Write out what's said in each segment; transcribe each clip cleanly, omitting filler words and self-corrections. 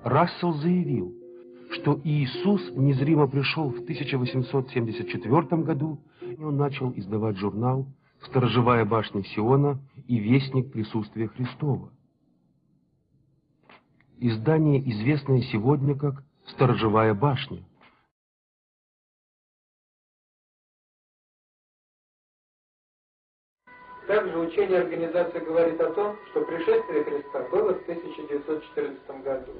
Рассел заявил, что Иисус незримо пришел в 1874 году, и он начал издавать журнал «Сторожевая башня Сиона» и «Вестник присутствия Христова». Издание, известное сегодня как «Сторожевая башня». Также учение организации говорит о том, что пришествие Христа было в 1914 году.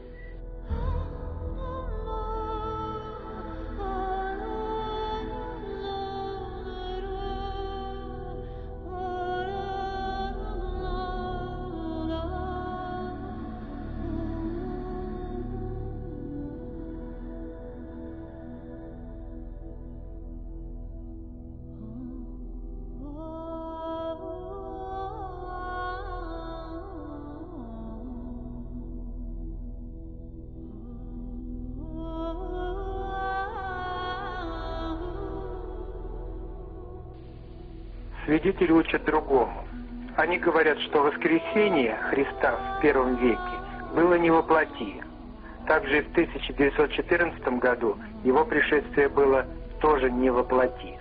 Свидетели учат другому. Они говорят, что воскресение Христа в первом веке было не во плоти. Также и в 1914 году его пришествие было тоже не во плоти.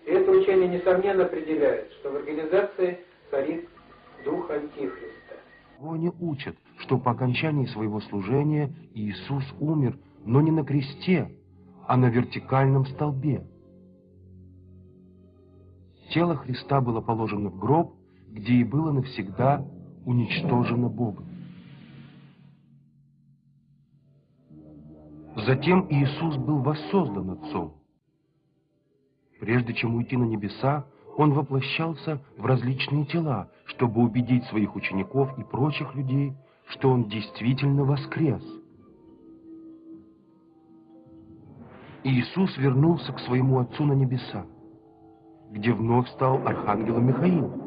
И это учение несомненно определяет, что в организации царит дух Антихриста. Они учат, что по окончании своего служения Иисус умер, но не на кресте, а на вертикальном столбе. Тело Христа было положено в гроб, где и было навсегда уничтожено Богом. Затем Иисус был воссоздан Отцом. Прежде чем уйти на небеса, Он воплощался в различные тела, чтобы убедить своих учеников и прочих людей, что Он действительно воскрес. Иисус вернулся к своему Отцу на небеса, где вновь стал архангелом Михаилом.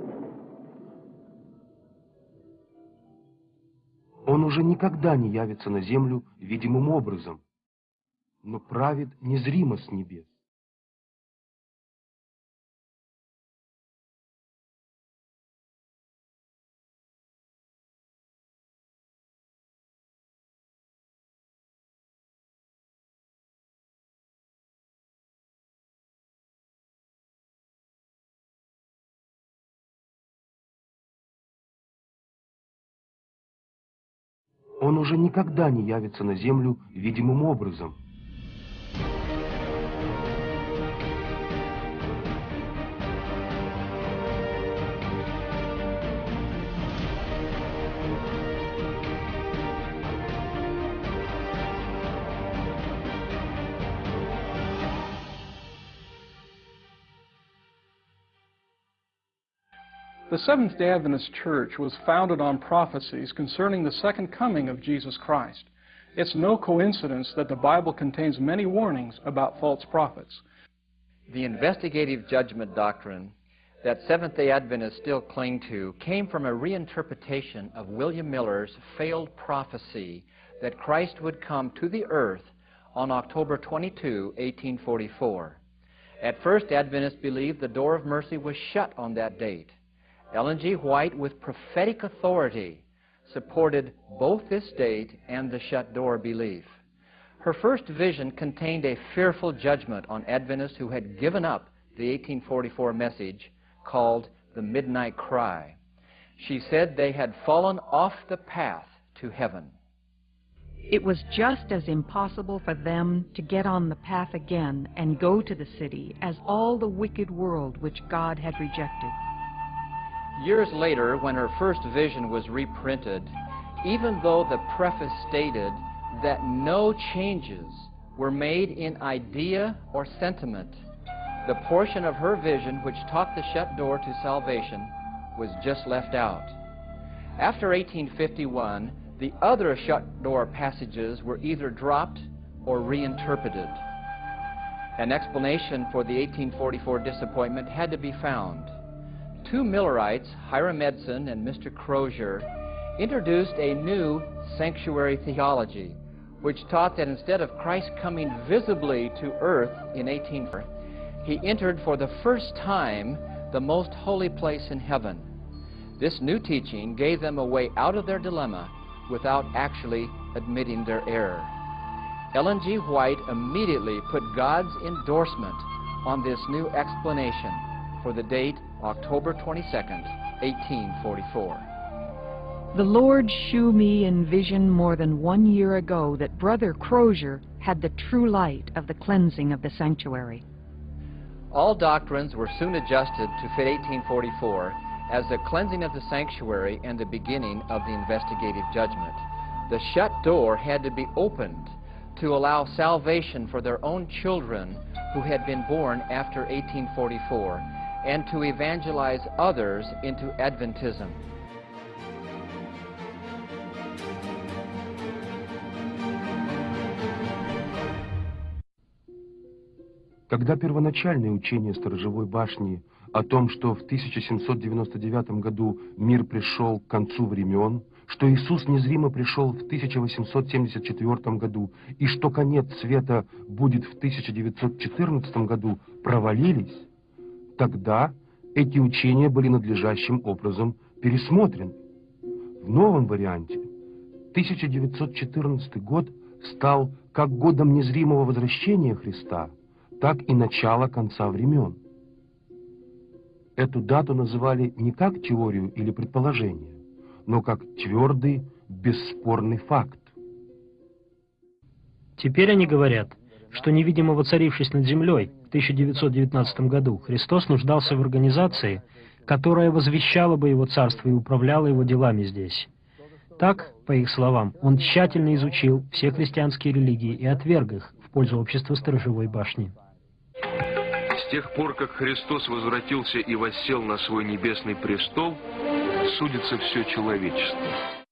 Он уже никогда не явится на землю видимым образом, но правит незримо с небес. Он уже никогда не явится на землю видимым образом. The Seventh-day Adventist Church was founded on prophecies concerning the second coming of Jesus Christ. It's no coincidence that the Bible contains many warnings about false prophets. The investigative judgment doctrine that Seventh-day Adventists still cling to came from a reinterpretation of William Miller's failed prophecy that Christ would come to the earth on October 22, 1844. At first, Adventists believed the door of mercy was shut on that date. Ellen G. White, with prophetic authority, supported both this date and the shut door belief. Her first vision contained a fearful judgment on Adventists who had given up the 1844 message called the Midnight Cry. She said they had fallen off the path to heaven. It was just as impossible for them to get on the path again and go to the city as all the wicked world which God had rejected. Years later, when her first vision was reprinted, even though the preface stated that no changes were made in idea or sentiment, the portion of her vision which taught the shut door to salvation was just left out. After 1851, the other shut door passages were either dropped or reinterpreted. An explanation for the 1844 disappointment had to be found. two Millerites, Hiram Edson and Mr. Crozier, introduced a new sanctuary theology, which taught that instead of Christ coming visibly to earth in 1840, he entered for the first time the most holy place in heaven. This new teaching gave them a way out of their dilemma without actually admitting their error. Ellen G. White immediately put God's endorsement on this new explanation for the date October 22nd, 1844. The Lord shewed me in vision more than 1 year ago that Brother Crozier had the true light of the cleansing of the sanctuary. All doctrines were soon adjusted to fit 1844 as the cleansing of the sanctuary and the beginning of the investigative judgment. The shut door had to be opened to allow salvation for their own children who had been born after 1844 and to evangelize others into Adventism. Когда первоначальное учение сторожевой башни о том, что в 1799 году мир пришел к концу времен, что Иисус незримо пришел в 1874 году и что конец света будет в 1914 году, провалились, тогда эти учения были надлежащим образом пересмотрены. В новом варианте 1914 год стал как годом незримого возвращения Христа, так и начало конца времен. Эту дату называли не как теорию или предположение, но как твердый, бесспорный факт. Теперь они говорят, что невидимо воцарившись над землей в 1919 году, Христос нуждался в организации, которая возвещала бы его царство и управляла его делами здесь. Так, по их словам, он тщательно изучил все христианские религии и отверг их в пользу общества сторожевой башни. С тех пор, как Христос возвратился и воссел на свой небесный престол, судится все человечество.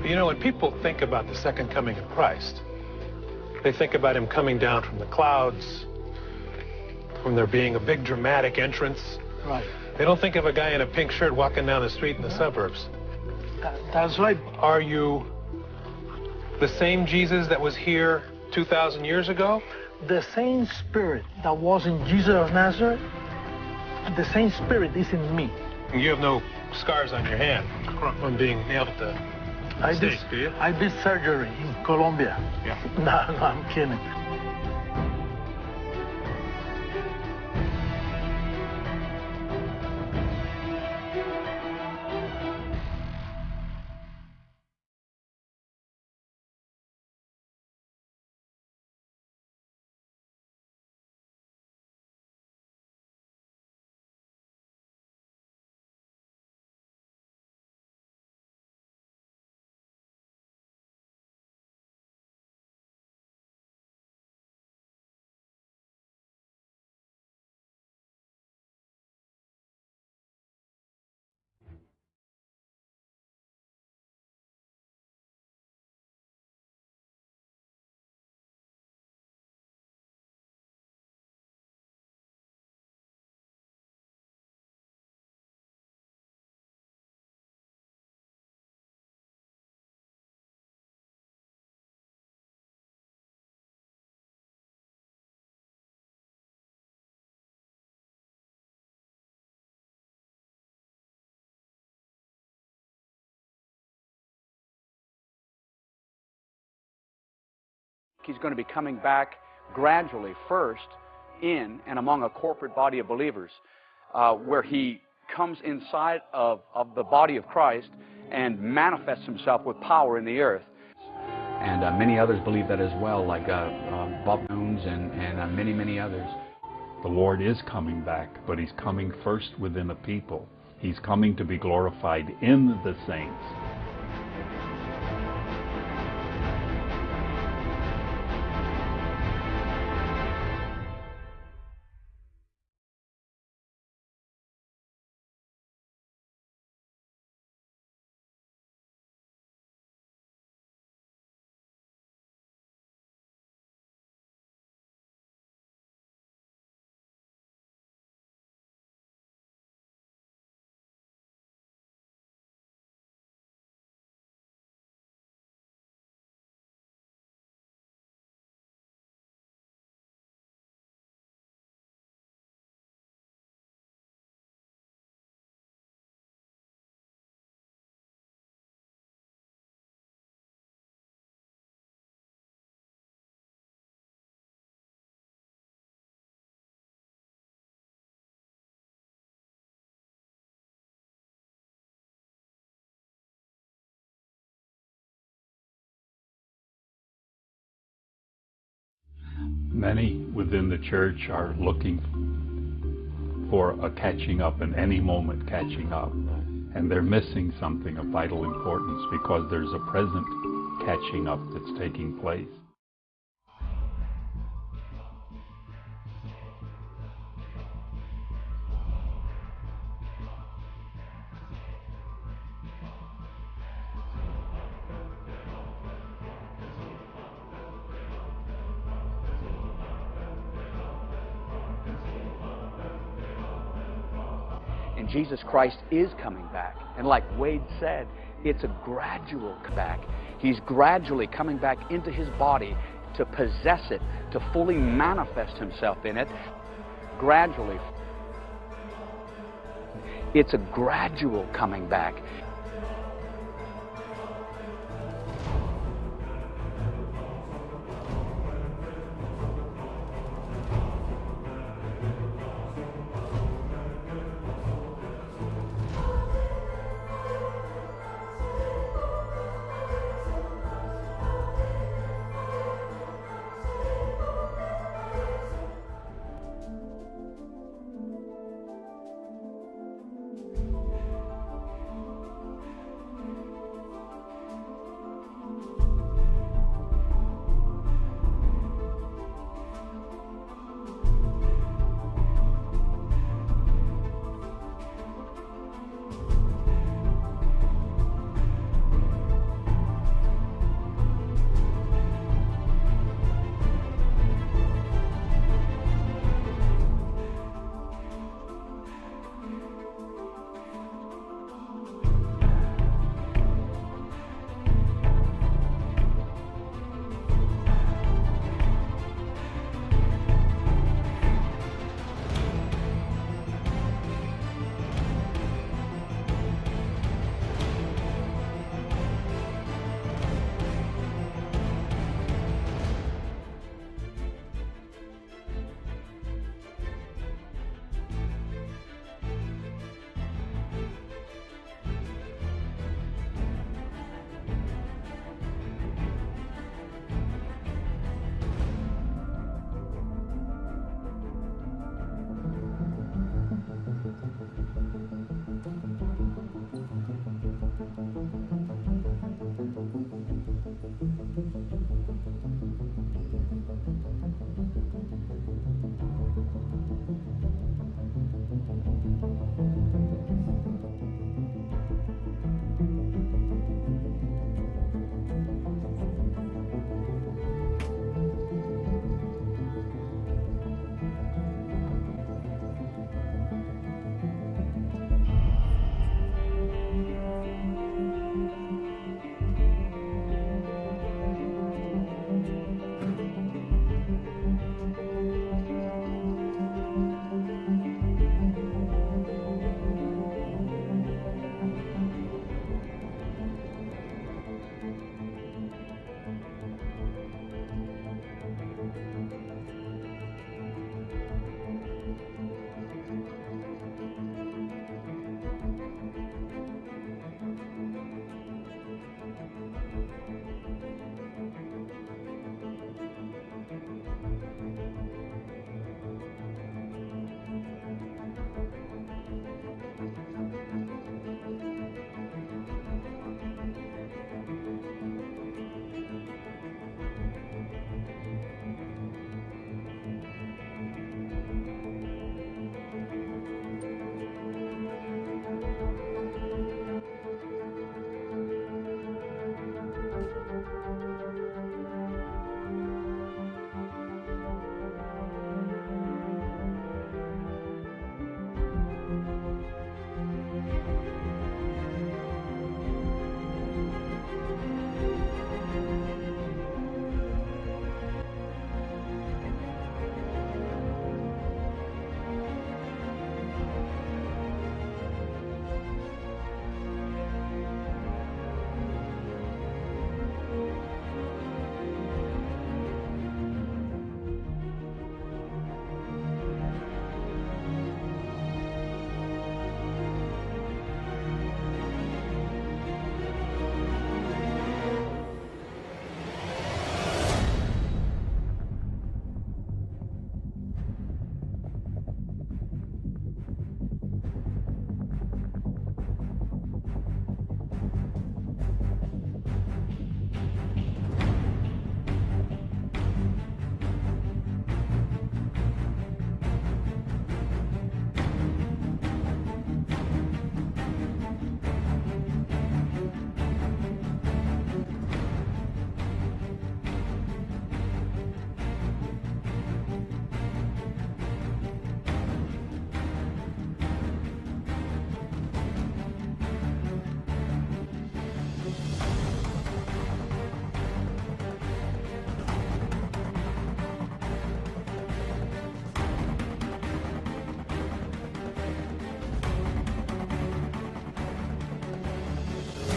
You know, when people think about the second coming of Christ, they think about him coming down from the clouds, from there being a big dramatic entrance. Right. They don't think of a guy in a pink shirt walking down the street in the suburbs. That's right. Are you the same Jesus that was here 2,000 years ago? The same spirit that was in Jesus of Nazareth, the same spirit is in me. You have no scars on your hand from being nailed at the stake, do you? I did surgery in Colombia. Yeah. No, I'm kidding. He's going to be coming back gradually, first in and among a corporate body of believers, where he comes inside of the body of Christ and manifests himself with power in the earth. And many others believe that as well, like Bob Jones and many, many others. The Lord is coming back, but he's coming first within a people. He's coming to be glorified in the saints. Many within the church are looking for a catching up, and any moment catching up. And they're missing something of vital importance because there's a present catching up that's taking place. And Jesus Christ is coming back. And like Wade said, it's a gradual comeback. He's gradually coming back into his body to possess it, to fully manifest himself in it. Gradually. It's a gradual coming back.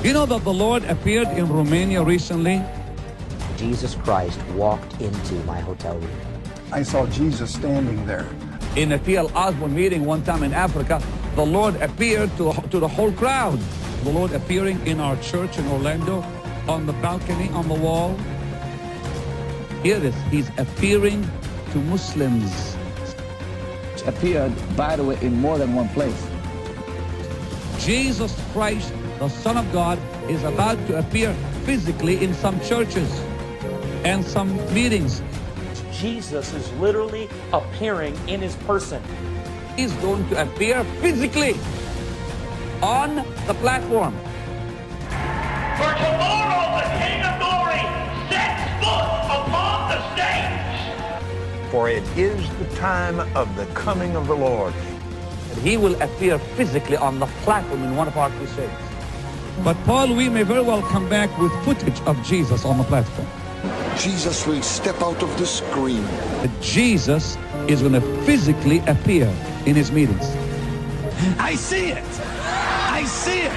You know that the Lord appeared in Romania recently? Jesus Christ walked into my hotel room. I saw Jesus standing there. In a T.L. Osborne meeting one time in Africa, the Lord appeared to the whole crowd. The Lord appearing in our church in Orlando, on the balcony, on the wall. Here it is, He's appearing to Muslims. Appeared, by the way, in more than one place. Jesus Christ, the Son of God, is about to appear physically in some churches and some meetings. Jesus is literally appearing in his person. He's going to appear physically on the platform. For tomorrow the King of Glory sets foot upon the stage. For it is the time of the coming of the Lord. And He will appear physically on the platform in one of our crusades. But Paul, we may very well come back with footage of Jesus on the platform. Jesus will step out of the screen. Jesus is going to physically appear in his meetings. I see it. I see it.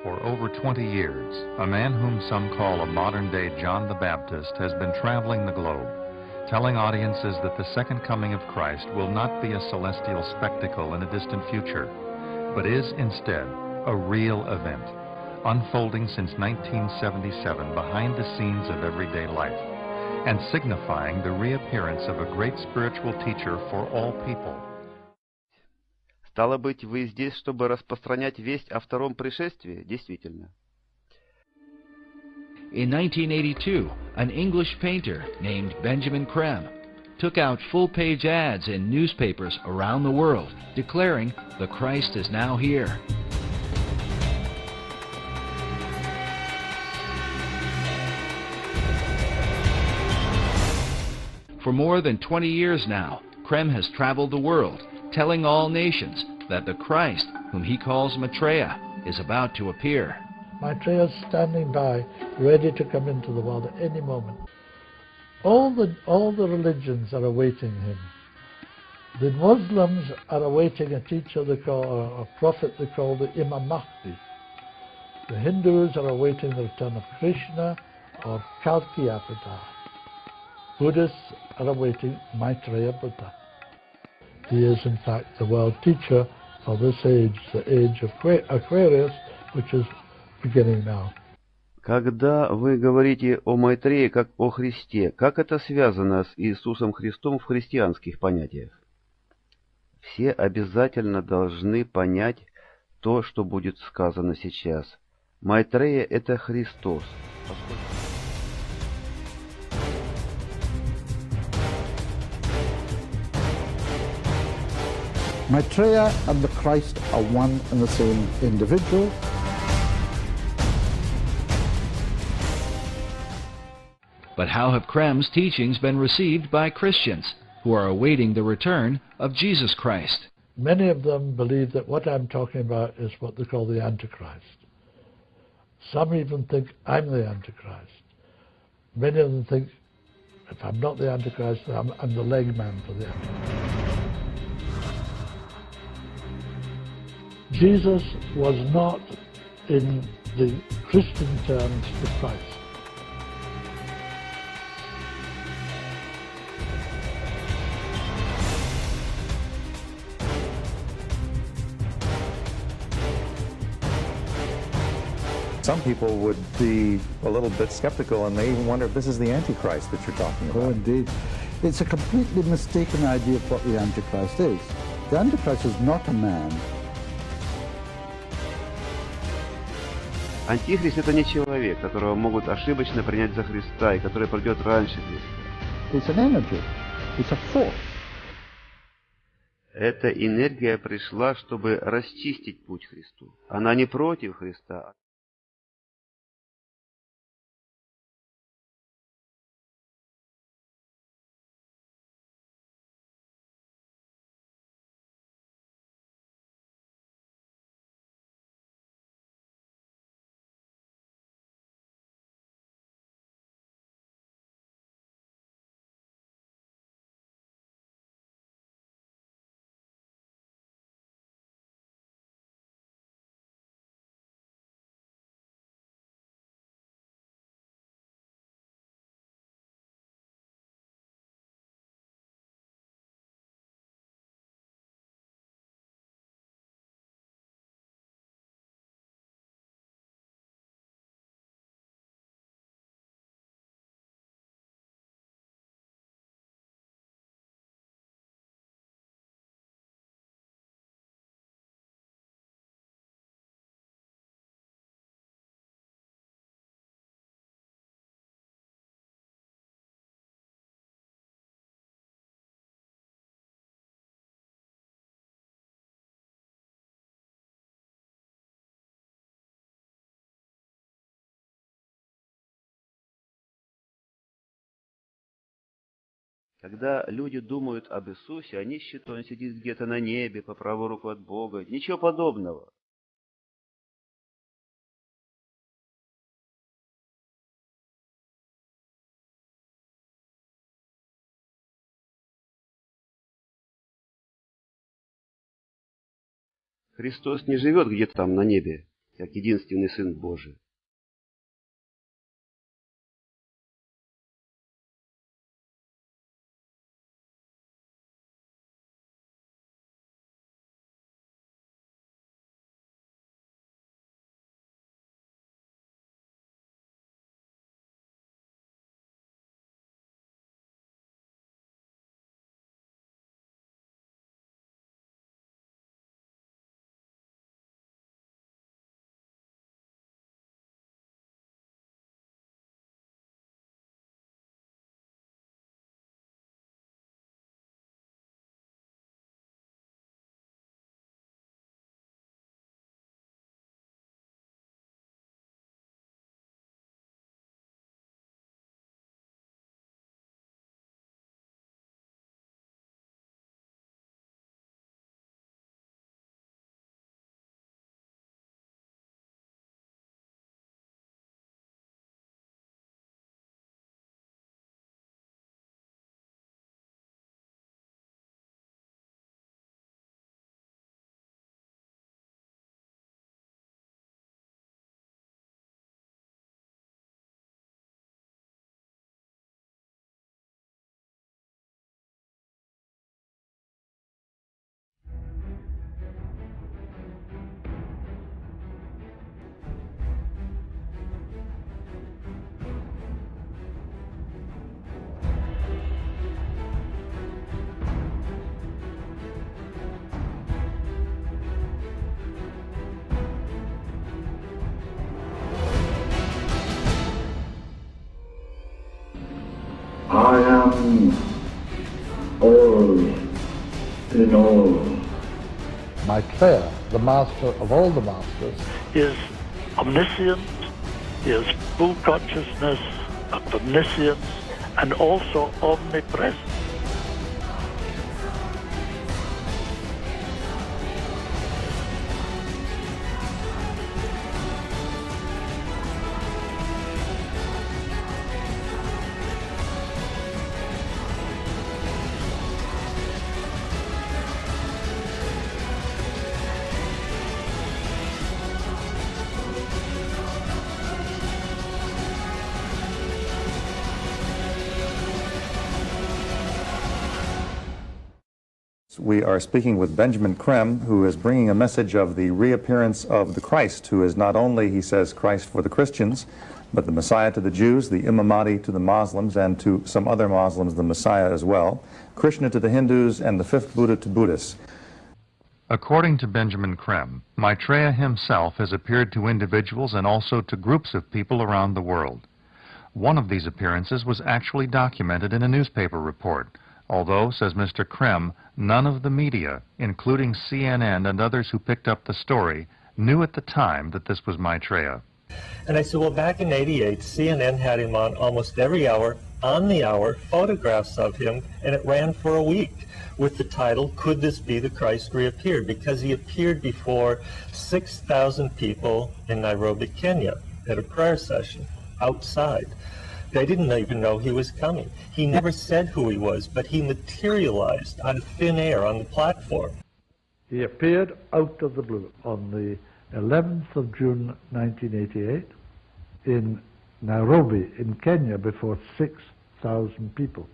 For over 20 years, a man whom some call a modern-day John the Baptist has been traveling the globe, telling audiences that the second coming of Christ will not be a celestial spectacle in a distant future, but is instead a real event, unfolding since 1977 behind the scenes of everyday life, and signifying the reappearance of a great spiritual teacher for all people. Стало быть, вы здесь, чтобы распространять весть о втором пришествии? Действительно. In 1982, an English painter named Benjamin Creme took out full-page ads in newspapers around the world declaring the Christ is now here. For more than 20 years now, Creme has traveled the world, telling all nations that the Christ, whom he calls Maitreya, is about to appear. Maitreya is standing by, ready to come into the world at any moment. All the religions are awaiting him. The Muslims are awaiting a teacher they call, a prophet they call the Imam Mahdi. The Hindus are awaiting the return of Krishna or Kalki Avatar. Buddhists are awaiting Maitreya Buddha. He is in fact the world teacher for this age, the age of Aquarius, which is beginning now. Когда вы говорите о Мaitreye как о Христе, как это связано с Иисусом Христом в христианских понятиях? Все обязательно должны понять то, что будет сказано сейчас. Майтрея — это Христос. Maitreya and the Christ are one and the same individual. But how have Creme's teachings been received by Christians who are awaiting the return of Jesus Christ? Many of them believe that what I'm talking about is what they call the Antichrist. Some even think I'm the Antichrist. Many of them think if I'm not the Antichrist, I'm the leg man for the Antichrist. Jesus was not, in the Christian terms, the Christ. Some people would be a little bit skeptical and they even wonder if this is the Antichrist that you're talking about. Oh, indeed. It's a completely mistaken idea of what the Antichrist is. The Antichrist is not a man. Антихрист — это не человек, которого могут ошибочно принять за Христа и который придет раньше Христа. It's an energy. It's a force. Эта энергия пришла, чтобы расчистить путь Христу. Она не против Христа. Когда люди думают об Иисусе, они считают, что Он сидит где-то на небе, по правую руку от Бога. Ничего подобного. Христос не живет где-то там на небе. как единственный Сын Божий. I am all in all. Maitreya, the master of all the masters, Is omniscient, is full consciousness of omniscience, and also omnipresent. We are speaking with Benjamin Creme, who is bringing a message of the reappearance of the Christ, who is not only, he says, Christ for the Christians, but the Messiah to the Jews, the Imam Mahdi to the Muslims, and to some other Muslims, the Messiah as well, Krishna to the Hindus, and the fifth Buddha to Buddhists. According to Benjamin Creme, Maitreya himself has appeared to individuals and also to groups of people around the world. One of these appearances was actually documented in a newspaper report, although, says Mr. Creme, none of the media, including CNN and others who picked up the story, knew at the time that this was Maitreya. And I said, well, back in '88, CNN had him on almost every hour, on the hour, photographs of him, and it ran for a week with the title, Could This Be the Christ Reappeared? Because he appeared before 6,000 people in Nairobi, Kenya, at a prayer session outside. They didn't even know he was coming. He never said who he was, but he materialized out of thin air on the platform. he appeared out of the blue on the 11th of June 1988 in Nairobi in Kenya before 6,000 people.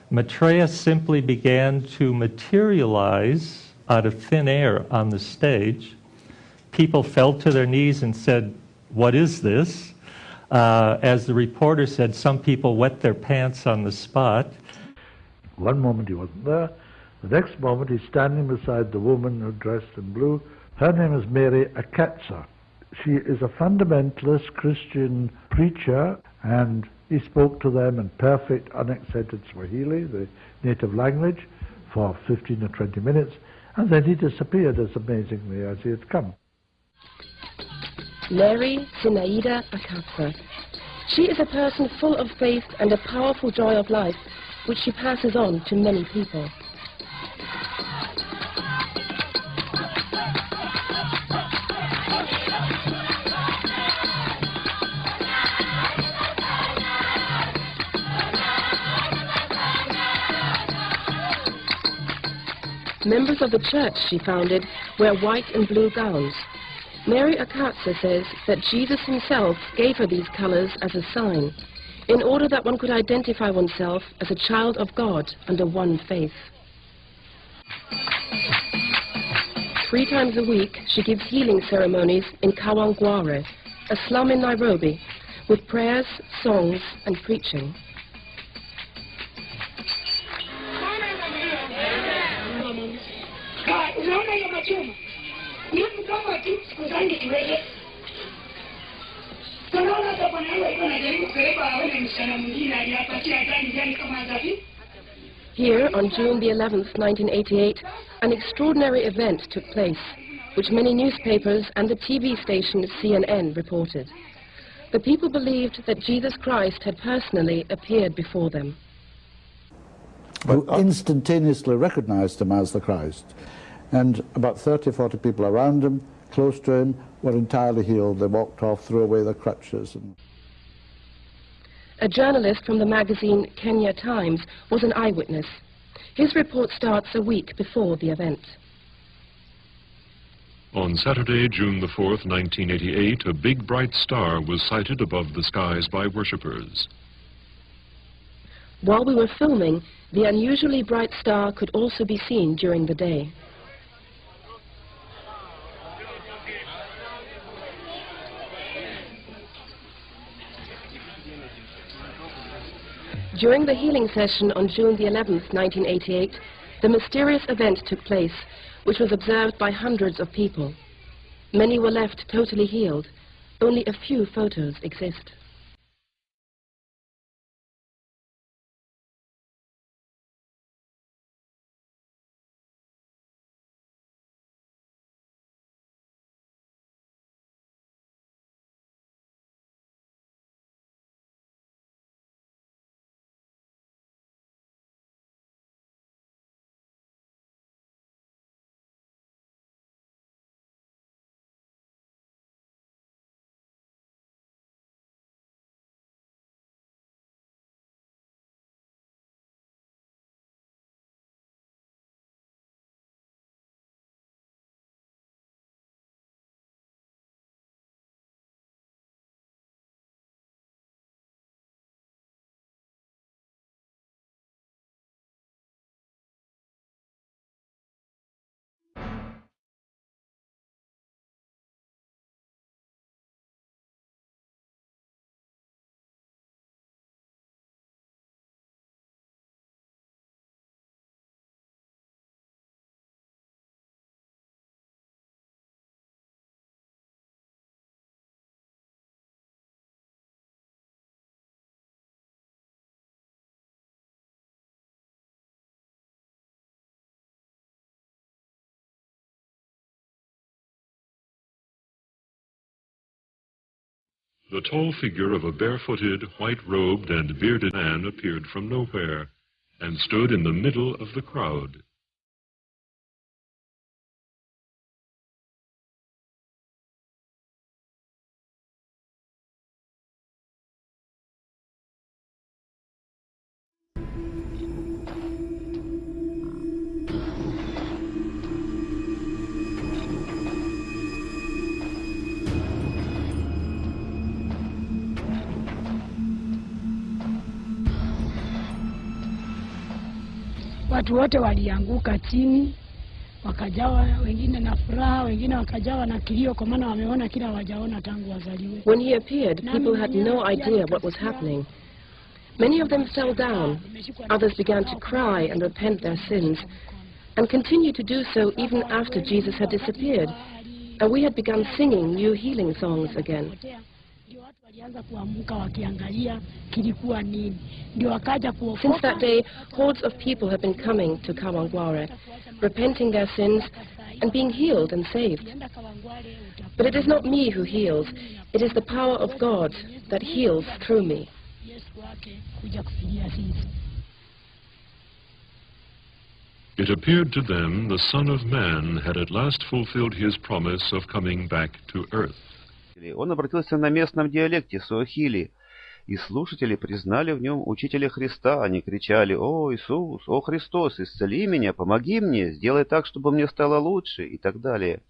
Maitreya simply began to materialize out of thin air on the stage. People fell to their knees and said, "What is this?" As the reporter said, some people wet their pants on the spot. One moment he wasn't there. The next moment he's standing beside the woman who dressed in blue. Her name is Mary Akatsa. She is a fundamentalist Christian preacher, and he spoke to them in perfect unaccented Swahili, the native language, for 15 or 20 minutes, and then he disappeared as amazingly as he had come. Mary Sinaida Akatsa. She is a person full of faith and a powerful joy of life, which she passes on to many people. Members of the church she founded wear white and blue gowns. Mary Akatsa says that Jesus himself gave her these colors as a sign, in order that one could identify oneself as a child of God under one faith. 3 times a week, she gives healing ceremonies in Kawangware, a slum in Nairobi, with prayers, songs, and preaching. Here, on June the 11th, 1988, an extraordinary event took place, which many newspapers and the TV station CNN reported. The people believed that Jesus Christ had personally appeared before them. Who instantaneously recognized him as the Christ. And about 30, 40 people around him, close to him, were entirely healed. They walked off, threw away their crutches. A journalist from the magazine Kenya Times was an eyewitness. His report starts a week before the event. On Saturday, June the 4th, 1988, a big bright star was sighted above the skies by worshippers. While we were filming, the unusually bright star could also be seen during the day. During the healing session on June the 11th, 1988, the mysterious event took place, which was observed by hundreds of people. Many were left totally healed. Only a few photos exist. The tall figure of a barefooted, white-robed, and bearded man appeared from nowhere and stood in the middle of the crowd. Watu wote walianguka chini, wakajawa wengine na furaha, wengine wakajawa na kilio kwa maana wameona kila hawajaona tangu wazaliwe. When he appeared, people had no idea what was happening. Many of them fell down. Others began to cry and repent their sins, and continued to do so even after Jesus had disappeared, and we had begun singing new healing songs again. Since that day, hordes of people have been coming to Kawangware, repenting their sins and being healed and saved. But it is not me who heals, it is the power of God that heals through me. It appeared to them the Son of Man had at last fulfilled his promise of coming back to earth. Он обратился на местном диалекте суахили, и слушатели признали в нем учителя Христа. Они кричали: «О, Иисус! О, Христос! Исцели меня! Помоги мне! Сделай так, чтобы мне стало лучше!» и так далее.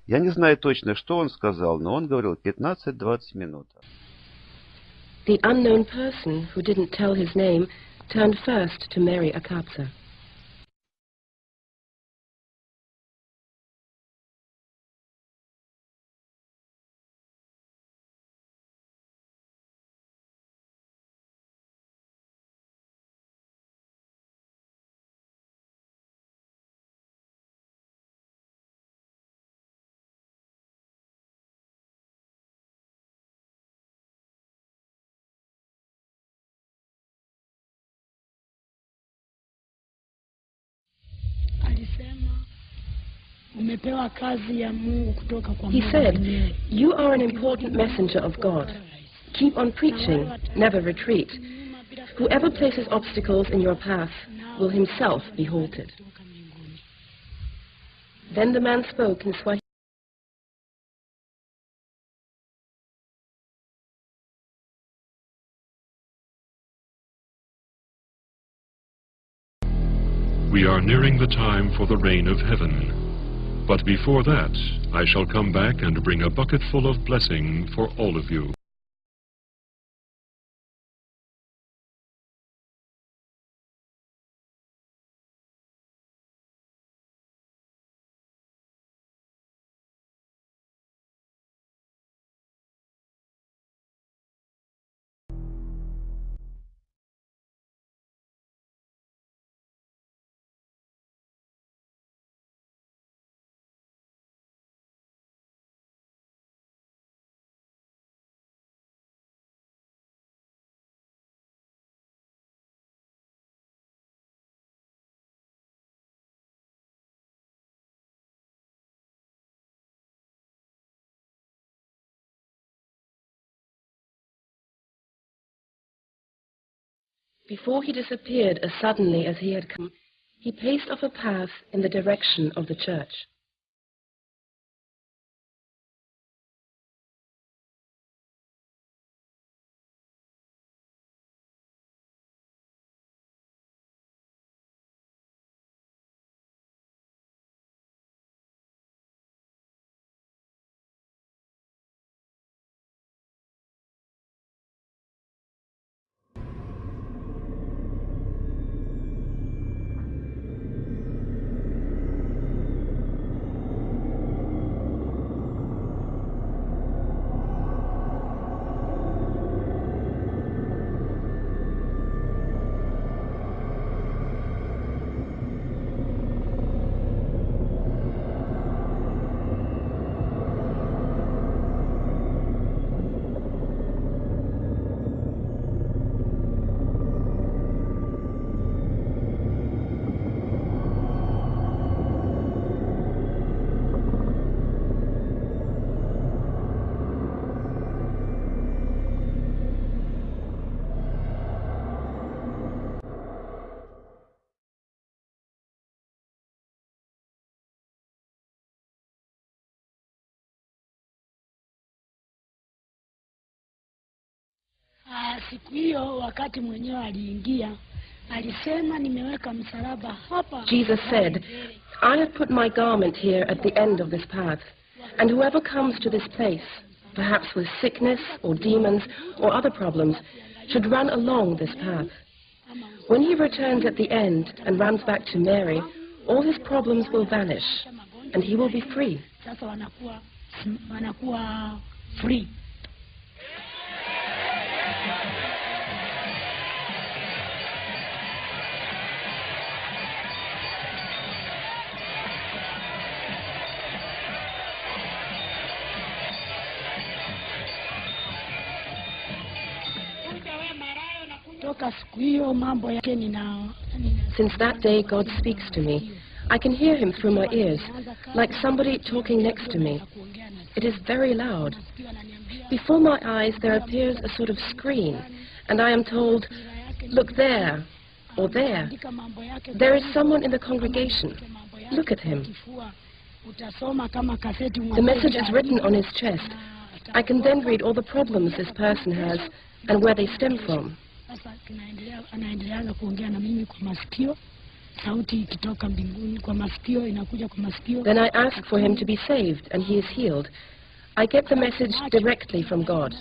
Я не знаю точно, что он сказал, но он говорил 15-20 минут. The unknown person, who didn't tell his name, turned first to Mary Akatsa. He said, "You are an important messenger of God. Keep on preaching, never retreat. Whoever places obstacles in your path will himself be halted." Then the man spoke in Swahili. We are nearing the time for the rain of heaven. But before that, I shall come back and bring a bucket full of blessing for all of you. Before he disappeared as suddenly as he had come, he paced off a path in the direction of the church. Siku hiyo wakati mwenyewe aliingia, alisema nimeweka msalaba hapa. Jesus said, "I have put my garment here at the end of this path, and whoever comes to this place, perhaps with sickness or demons or other problems, should run along this path. When he returns at the end and runs back to Mary, all his problems will vanish, and he will be free." Sasa wanakuwa free. Since that day, God speaks to me. I can hear him through my ears, like somebody talking next to me. It is very loud. Before my eyes, there appears a sort of screen, and I am told, "Look there, or there. There is someone in the congregation. Look at him." The message is written on his chest. I can then read all the problems this person has and where they stem from. Anaendelea kuongea na mimi kwa masikio. sauti ikitoka mbinguni kwa masikio, inakuja kwa masikio. Then I ask for him to be saved, and he is healed. I get the message directly from God.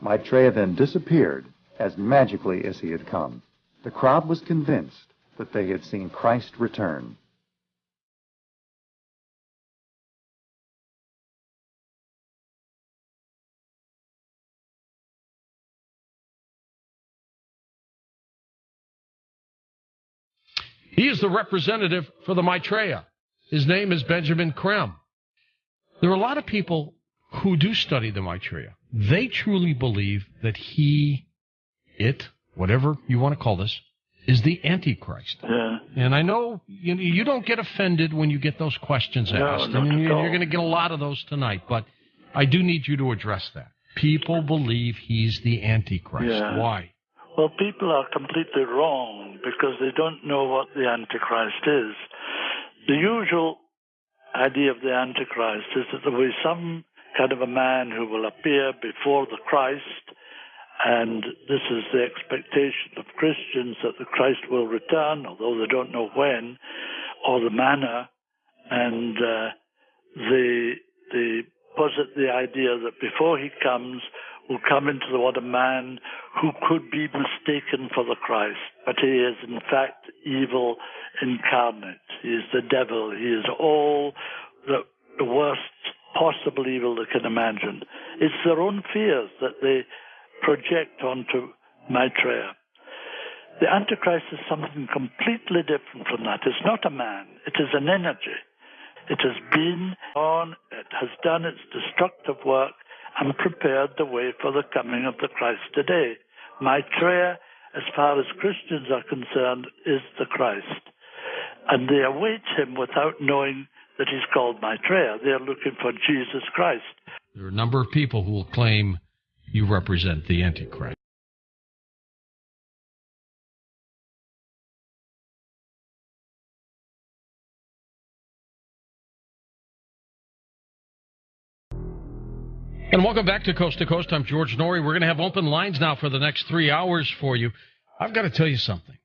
Maitreya then disappeared as magically as he had come. The crowd was convinced that they had seen Christ return. He is the representative for the Maitreya. His name is Benjamin Crem. There are a lot of people who do study the Maitreya. They truly believe that whatever you want to call this, is the Antichrist. Yeah. And I know you don't get offended when you get those questions asked. No, and not at all. you're going to get a lot of those tonight, but I do need you to address that. People believe he's the Antichrist. Yeah. Why? Well, people are completely wrong because they don't know what the Antichrist is. The usual idea of the Antichrist is that there will be some kind of a man who will appear before the Christ, and this is the expectation of Christians that the Christ will return, although they don't know when or the manner, and they posit the idea that before he comes, will come into the world a man who could be mistaken for the Christ, but he is in fact evil incarnate. He is the devil. He is all the worst possible evil they can imagine. It's their own fears that they project onto Maitreya. The Antichrist is something completely different from that. It's not a man. It is an energy. It has been on, it has done its destructive work and prepared the way for the coming of the Christ today. Maitreya, as far as Christians are concerned, is the Christ. And they await him without knowing that he's called Maitreya. They're looking for Jesus Christ. There are a number of people who will claim you represent the Antichrist. And welcome back to Coast. I'm George Norrie. We're going to have open lines now for the next 3 hours for you. I've got to tell you something.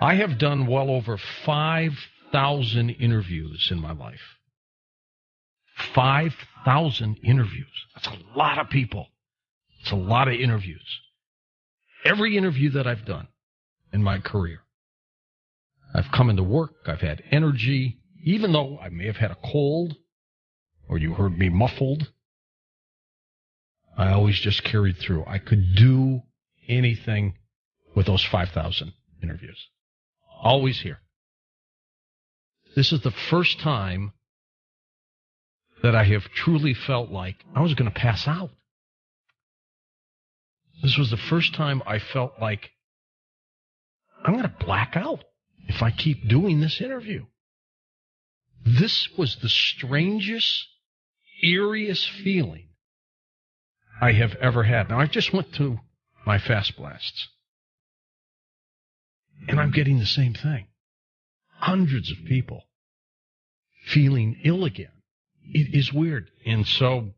I have done well over 5,000 interviews in my life. 5,000 interviews. That's a lot of people. It's a lot of interviews. Every interview that I've done in my career, I've come into work, I've had energy, even though I may have had a cold or you heard me muffled. I always just carried through. I could do anything with those 5,000 interviews. Always here. This is the first time that I have truly felt like I was going to pass out. This was the first time I felt like I'm going to black out if I keep doing this interview. This was the strangest, eeriest feeling I have ever had. Now, I just went to my fast blasts, and I'm getting the same thing. Hundreds of people feeling ill again. It is weird. And so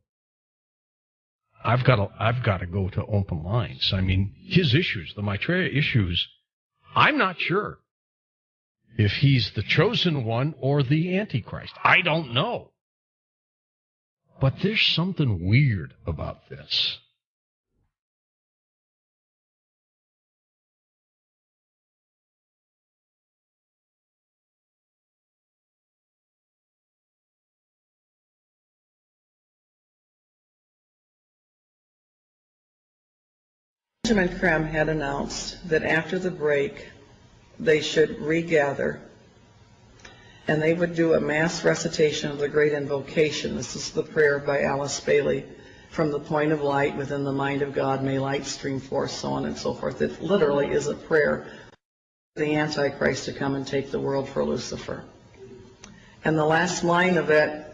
I've got to go to open lines. I mean, his issues, the Maitreya issues, I'm not sure if he's the chosen one or the Antichrist. I don't know. But there's something weird about this. Benjamin Creme had announced that after the break they should regather and they would do a mass recitation of the Great Invocation. This is the prayer by Alice Bailey, from the point of light within the mind of God, may light stream forth, so on and so forth. It literally is a prayer for the Antichrist to come and take the world for Lucifer. And the last line of that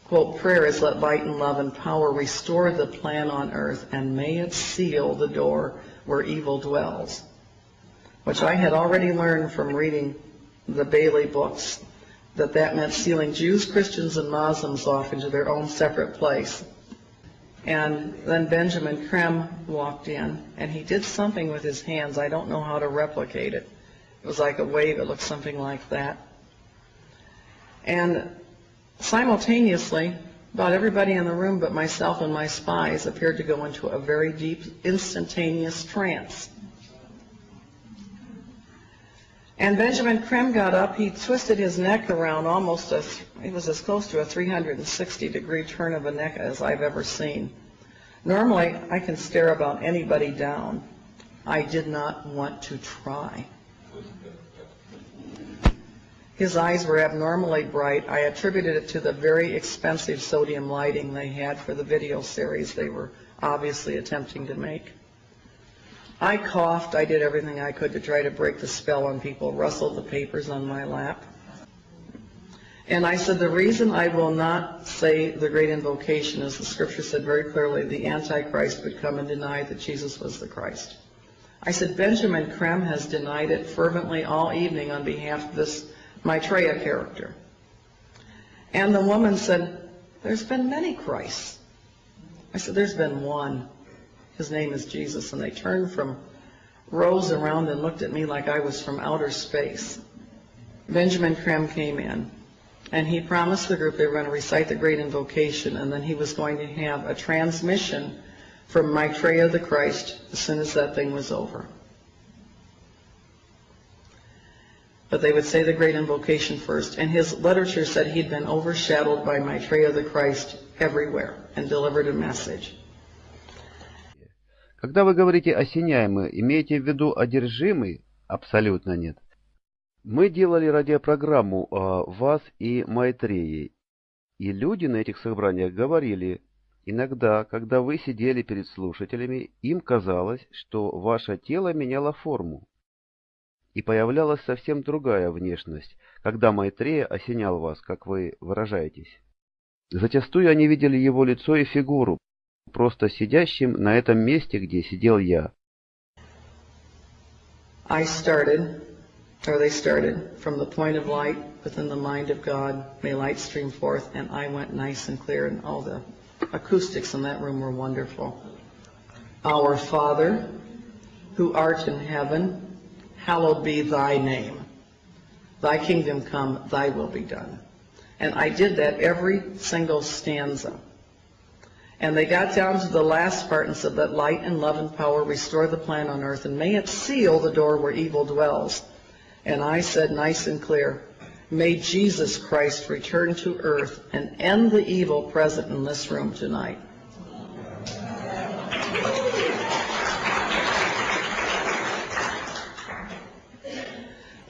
quote prayer is, let light and love and power restore the plan on earth, and may it seal the door where evil dwells. Which I had already learned from reading the Bailey books, that meant sealing Jews, Christians, and Muslims off into their own separate place. And then Benjamin Creme walked in, and he did something with his hands. I don't know how to replicate it. It was like a wave. It looked something like that. And simultaneously, about everybody in the room but myself and my spies appeared to go into a very deep, instantaneous trance. And Benjamin Creme got up. He twisted his neck around it was as close to a 360-degree turn of a neck as I've ever seen. Normally, I can stare about anybody down. I did not want to try. His eyes were abnormally bright. I attributed it to the very expensive sodium lighting they had for the video series they were obviously attempting to make. I coughed. I did everything I could to try to break the spell on people, rustled the papers on my lap. And I said, the reason I will not say the Great Invocation is the Scripture said very clearly the Antichrist would come and deny that Jesus was the Christ. I said, Benjamin Creme has denied it fervently all evening on behalf of this Maitreya character. And the woman said, there's been many Christs. I said, there's been one. His name is Jesus. And they turned from rows around and looked at me like I was from outer space. Benjamin Creme came in, and he promised the group they were going to recite the Great Invocation, and then he was going to have a transmission from Maitreya the Christ as soon as that thing was over. But they would say the Great Invocation first. And his literature said he'd been overshadowed by Maitreya the Christ everywhere and delivered a message. Когда вы говорите осеняемый, имеете в виду одержимый? Абсолютно нет. Мы делали радиопрограмму о вас и Майтреи, и люди на этих собраниях говорили, иногда, когда вы сидели перед слушателями, им казалось, что ваше тело меняло форму. И появлялась совсем другая внешность, когда Майтрея осенял вас, как вы выражаетесь. Зачастую они видели его лицо и фигуру, просто сидящим на этом месте, где сидел я. They started from the point of light within the mind of God, may light stream forth, and I went nice and clear, and all the acoustics in that room were wonderful. Our Father, who art in heaven, hallowed be thy name. Thy kingdom come, thy will be done. And I did that every single stanza. And they got down to the last part and said, let light and love and power restore the plan on earth, and may it seal the door where evil dwells. And I said nice and clear, may Jesus Christ return to earth and end the evil present in this room tonight.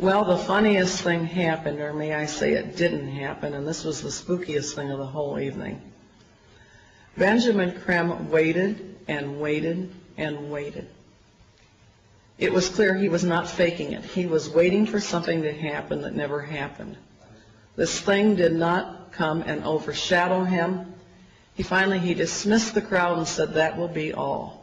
Well, the funniest thing happened, or may I say it didn't happen, and this was the spookiest thing of the whole evening. Benjamin Creme waited and waited and waited. It was clear he was not faking it. He was waiting for something to happen that never happened. This thing did not come and overshadow him. He dismissed the crowd and said, "That will be all."